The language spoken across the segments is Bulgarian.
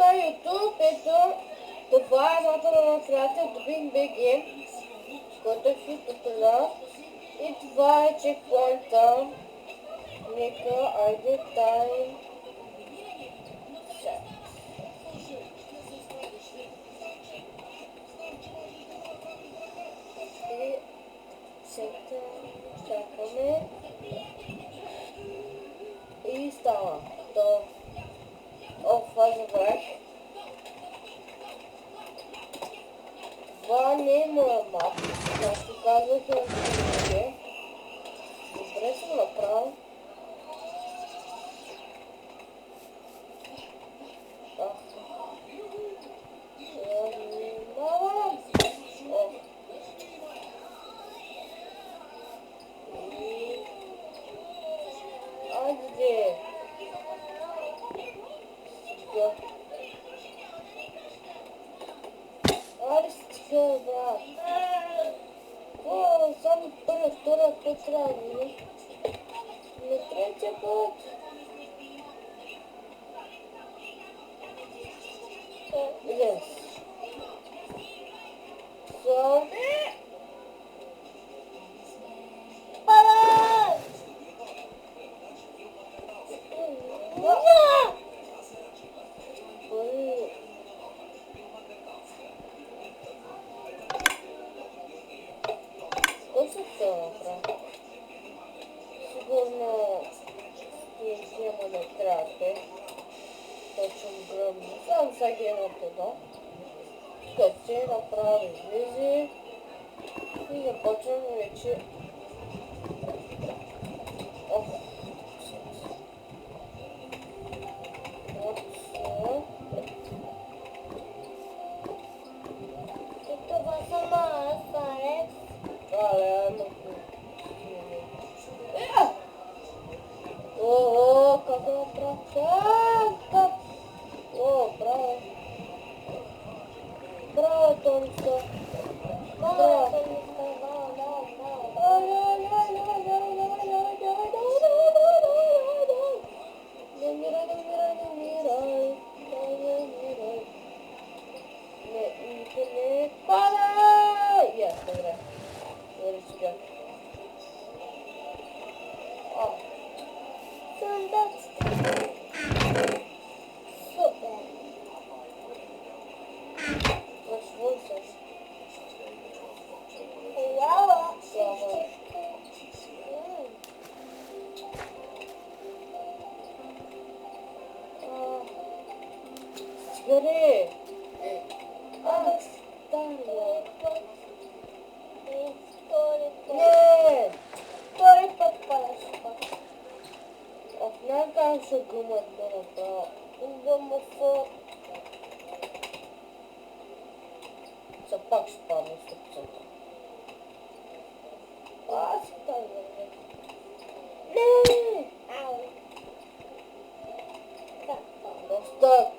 на YouTube, ето, това е моята трансляция от Big BG, който е в YouTube. И това е чекпоинта. Нека, айде, тайм. И сега чакаме. И става. То. Това забрах. Това не е моя мап. Както казвах на другите. Добре съм направил. Айде. Айде стига, брат. Само първа, втора, път трябва да види. На третия път. Yes. So, сигурно няма да трябвате. Точно гръмно. Само всеки едно това. Като се направи излезе и започваме вече. Това сама стане. Как да направя? Браво. Браво, Томска. Браво. Не умирай. Не падай! Добре. Добре сега. Супер. Развой се. Яла. Стигари! Не! Втори път падаш. Как ще гъмат да направя? Гъмъфо. Са пак ще падна сърцата. Аз падна. Не! Ау. Доста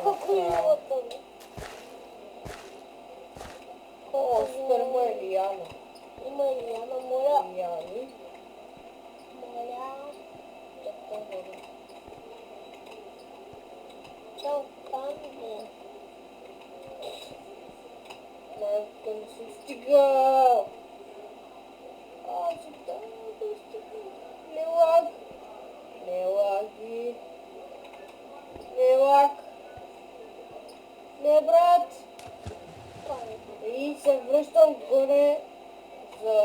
Колко има там? супер Мариана. Има Лиана, моля. Яни. Моля. Така да. Чао, там е. Майка не съм стигал. Да стигам. Не лаги. Не лаг. Не, брат. И се връщам горе.